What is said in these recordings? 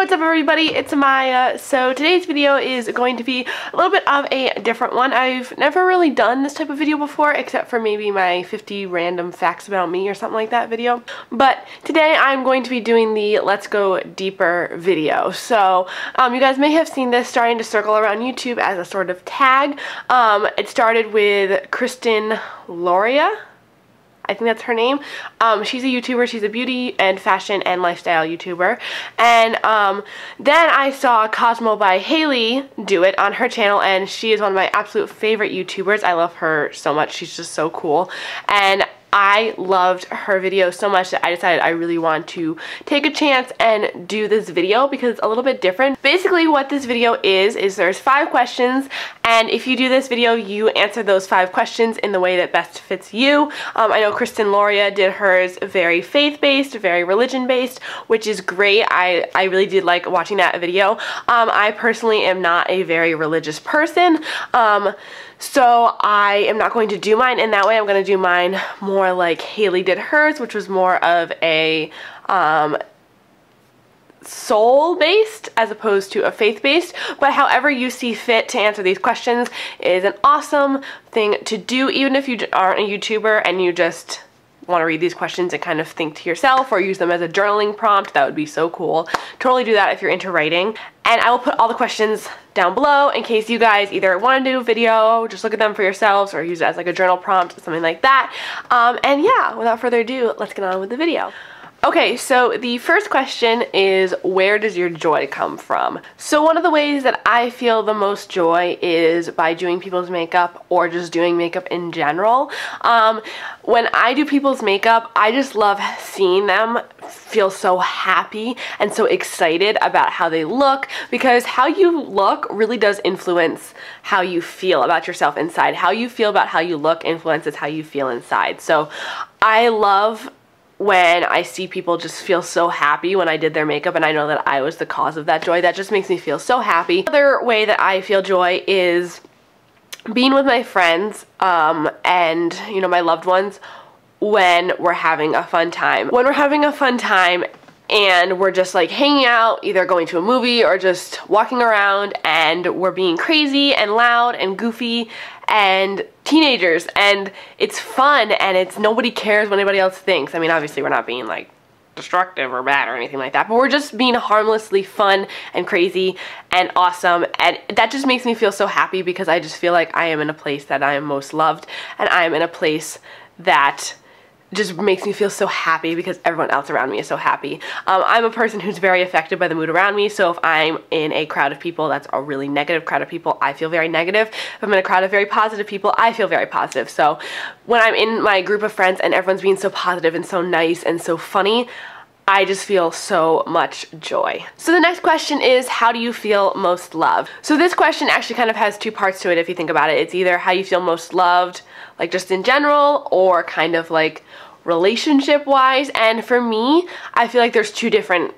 what's up everybody, it's Amaya. So today's video is going to be a little bit of a different one. I've never really done this type of video before, except for maybe my 50 random facts about me or something like that video. But today I'm going to be doing the Let's Go Deeper video. So you guys may have seen this starting to circle around YouTube as a sort of tag. It started with Kristin Lauria. I think that's her name. She's a YouTuber. She's a beauty and fashion and lifestyle YouTuber. And then I saw Cosmo by Haley do it on her channel, and she is one of my absolute favorite YouTubers. I love her so much. She's just so cool. And I loved her video so much that I decided I really want to take a chance and do this video because it's a little bit different. Basically what this video is there's 5 questions, and if you do this video you answer those 5 questions in the way that best fits you. I know Kristin Lauria did hers very faith-based, very religion-based, which is great. I really did like watching that video. I personally am not a very religious person, so I am not going to do mine in that way. I'm going to do mine more like Haley did hers, which was more of a soul-based as opposed to a faith-based. But however you see fit to answer these questions is an awesome thing to do, even if you aren't a YouTuber and you just want to read these questions and kind of think to yourself or use them as a journaling prompt. That would be so cool. Totally do that if you're into writing. And I will put all the questions down below in case you guys either want to do a video, just look at them for yourselves, or use it as like a journal prompt, something like that. And yeah, without further ado, let's get on with the video. Okay, so the first question is, where does your joy come from? So one of the ways that I feel the most joy is by doing people's makeup or just doing makeup in general. When I do people's makeup, I just love seeing them feel so happy and so excited about how they look, because how you look really does influence how you feel about yourself inside. How you feel about how you look influences how you feel inside. So I love when I see people just feel so happy when I did their makeup and I know that I was the cause of that joy. That just makes me feel so happy. Another way that I feel joy is being with my friends and, you know, my loved ones when we're having a fun time. When we're having a fun time and we're just like hanging out, either going to a movie or just walking around, and we're being crazy and loud and goofy and teenagers, and it's fun, and it's nobody cares what anybody else thinks. I mean, obviously we're not being like destructive or bad or anything like that, but we're just being harmlessly fun and crazy and awesome, and that just makes me feel so happy because I just feel like I am in a place that I am most loved, and I am in a place that just makes me feel so happy because everyone else around me is so happy. I'm a person who's very affected by the mood around me, so if I'm in a crowd of people that's a really negative crowd of people, I feel very negative. If I'm in a crowd of very positive people, I feel very positive. So when I'm in my group of friends and everyone's being so positive and so nice and so funny, I just feel so much joy. So the next question is, how do you feel most loved? So this question actually kind of has 2 parts to it if you think about it. It's either how you feel most loved, like just in general, or kind of like relationship wise. And for me, I feel like there's two different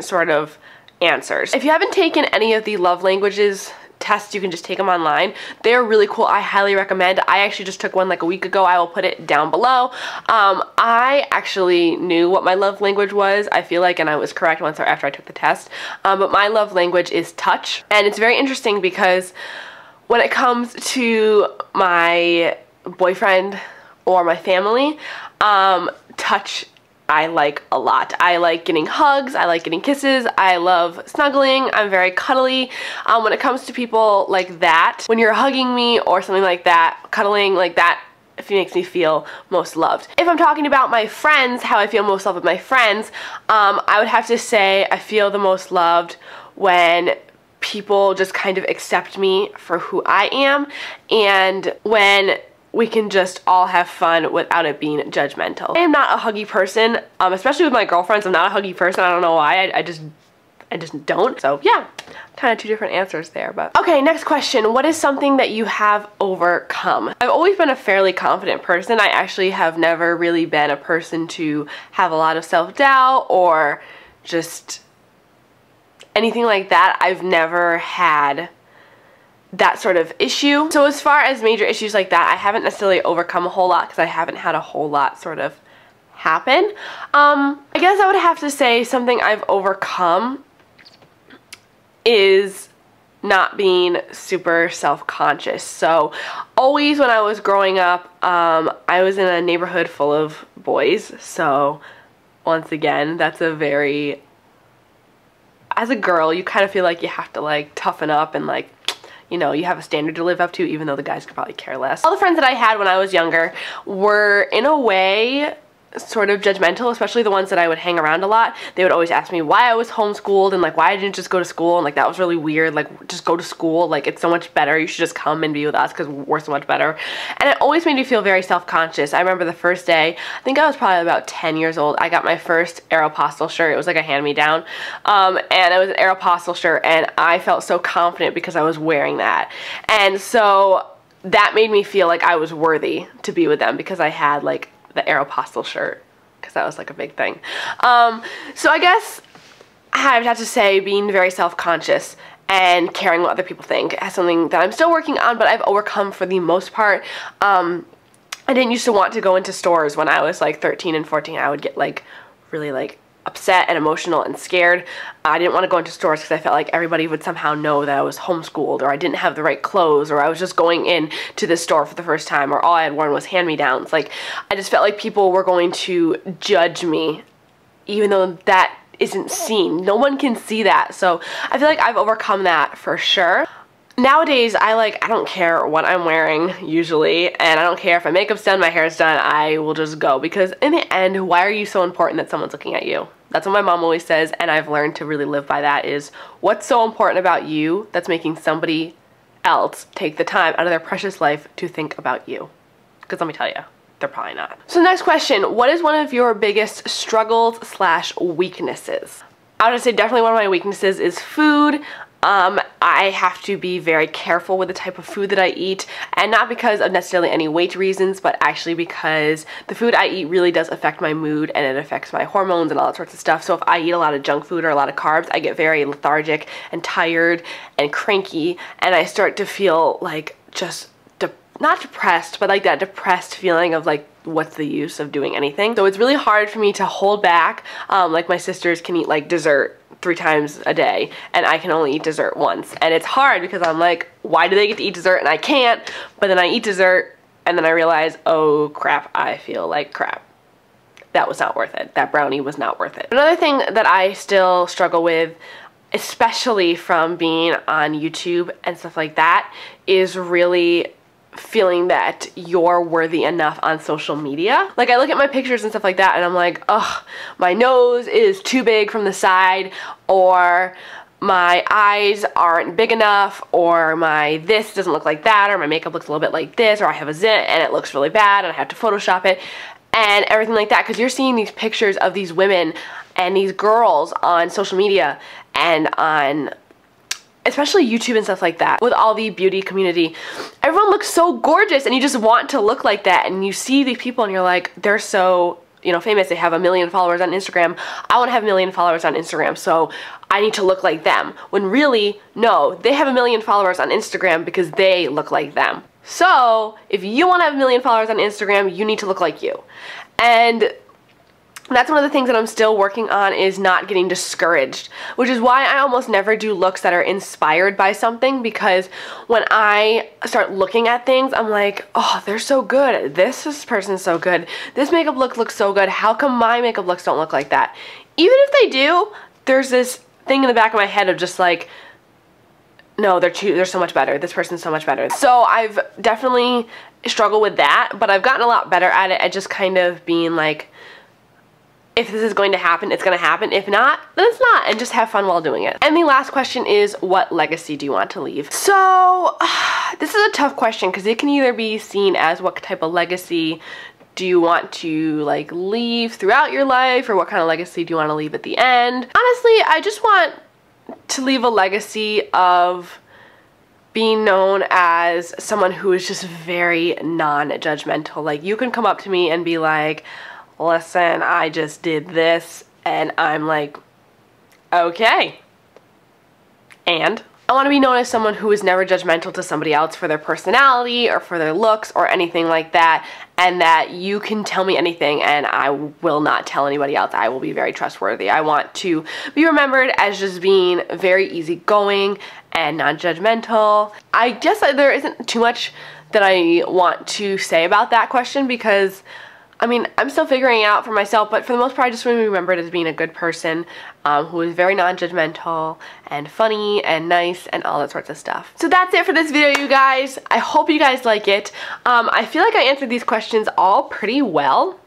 sort of answers. If you haven't taken any of the love languages tests, you can just take them online. They're really cool. I highly recommend. I actually just took one like a week ago. I will put it down below. I actually knew what my love language was, I feel like, and I was correct once after I took the test. But my love language is touch, and it's very interesting because when it comes to my boyfriend or my family, touch I like a lot. I like getting hugs, I like getting kisses, I love snuggling, I'm very cuddly. When it comes to people like that, when you're hugging me or something like that, cuddling like that, it makes me feel most loved. If I'm talking about my friends, how I feel most loved with my friends, I would have to say I feel the most loved when people just kind of accept me for who I am, and when we can just all have fun without it being judgmental. I am not a huggy person, especially with my girlfriends. I'm not a huggy person. I don't know why. I just don't. So yeah, kind of 2 different answers there. But okay, next question. What is something that you have overcome? I've always been a fairly confident person. I actually have never really been a person to have a lot of self-doubt or just anything like that. I've never had that sort of issue. So as far as major issues like that, I haven't necessarily overcome a whole lot because I haven't had a whole lot sort of happen. I guess I would have to say something I've overcome is not being super self-conscious. So always when I was growing up, I was in a neighborhood full of boys. So once again, that's a very, as a girl, you kind of feel like you have to like toughen up and like, you know, you have a standard to live up to, even though the guys could probably care less. All the friends that I had when I was younger were in a way sort of judgmental, especially the ones that I would hang around a lot. They would always ask me why I was homeschooled and like why I didn't just go to school, and like that was really weird, like just go to school, like it's so much better, you should just come and be with us because we're so much better. And it always made me feel very self-conscious. I remember the first day, I think I was probably about 10 years old, I got my first Aeropostale shirt. It was like a hand-me-down, and it was an Aeropostale shirt, and I felt so confident because I was wearing that. And so that made me feel like I was worthy to be with them because I had like the Aeropostale shirt, because that was like a big thing. So I guess I would have to say being very self-conscious and caring what other people think is something that I'm still working on, but I've overcome for the most part. I didn't used to want to go into stores when I was like 13 and 14. I would get like really like upset and emotional and scared. I didn't want to go into stores because I felt like everybody would somehow know that I was homeschooled, or I didn't have the right clothes, or I was just going in to the store for the first time, or all I had worn was hand-me-downs. Like, I just felt like people were going to judge me, even though that isn't seen. No one can see that. So I feel like I've overcome that for sure. Nowadays, I don't care what I'm wearing, usually, and I don't care if my makeup's done, my hair's done, I will just go, because in the end, why are you so important that someone's looking at you? That's what my mom always says, and I've learned to really live by that, is what's so important about you that's making somebody else take the time out of their precious life to think about you? Because let me tell you, they're probably not. So next question, what is one of your biggest struggles / weaknesses? I would say definitely one of my weaknesses is food. I have to be very careful with the type of food that I eat, and not because of necessarily any weight reasons, but actually because the food I eat really does affect my mood, and it affects my hormones and all that sorts of stuff. So if I eat a lot of junk food or a lot of carbs, I get very lethargic and tired and cranky, and I start to feel like just not depressed, but like that depressed feeling of like, what's the use of doing anything? So it's really hard for me to hold back. Like my sisters can eat like dessert 3 times a day, and I can only eat dessert once. And it's hard because I'm like, why do they get to eat dessert and I can't? But then I eat dessert and then I realize, oh crap, I feel like crap. That was not worth it. That brownie was not worth it. Another thing that I still struggle with, especially from being on YouTube and stuff like that, is really feeling that you're worthy enough on social media. Like, I look at my pictures and stuff like that and I'm like, ugh, my nose is too big from the side, or my eyes aren't big enough, or my this doesn't look like that, or my makeup looks a little bit like this, or I have a zit and it looks really bad and I have to Photoshop it and everything like that, because you're seeing these pictures of these women and these girls on social media and on especially YouTube and stuff like that, with all the beauty community. Everyone looks so gorgeous and you just want to look like that, and you see these people and you're like, they're so, you know, famous, they have 1 million followers on Instagram. I want to have 1 million followers on Instagram, so I need to look like them. When really, no, they have 1 million followers on Instagram because they look like them. So if you want to have 1 million followers on Instagram, you need to look like you. And that's one of the things that I'm still working on, is not getting discouraged, which is why I almost never do looks that are inspired by something, because when I start looking at things, I'm like, oh, they're so good. This person's so good. This makeup look looks so good. How come my makeup looks don't look like that? Even if they do, there's this thing in the back of my head of just like, no, they're so much better. This person's so much better. So I've definitely struggled with that, but I've gotten a lot better at it, at just kind of being like, if this is going to happen, it's going to happen. If not, then it's not, and just have fun while doing it. And the last question is, what legacy do you want to leave? So this is a tough question, because it can either be seen as what type of legacy do you want to like leave throughout your life, or what kind of legacy do you want to leave at the end? Honestly, I just want to leave a legacy of being known as someone who is just very non-judgmental. Like, you can come up to me and be like, listen, I just did this, and I'm like, okay. And I want to be known as someone who is never judgmental to somebody else for their personality or for their looks or anything like that, and that you can tell me anything and I will not tell anybody else. I will be very trustworthy. I want to be remembered as just being very easygoing and non-judgmental. I guess there isn't too much that I want to say about that question because, I mean, I'm still figuring it out for myself, but for the most part, I just want to be remembered as being a good person who is very non-judgmental and funny and nice and all that sorts of stuff. So that's it for this video, you guys. I hope you guys like it. I feel like I answered these questions all pretty well.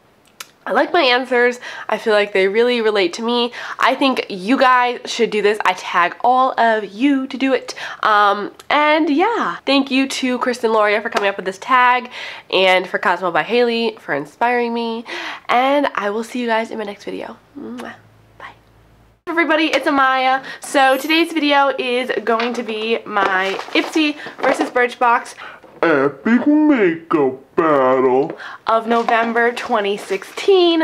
I like my answers. I feel like they really relate to me. I think you guys should do this. I tag all of you to do it. And yeah, thank you to Kristin Lauria for coming up with this tag and for Cosmo by Haley for inspiring me. And I will see you guys in my next video. Mwah. Bye. Everybody, it's Amaya. So today's video is going to be my Ipsy versus Birchbox epic makeup battle of November 2016.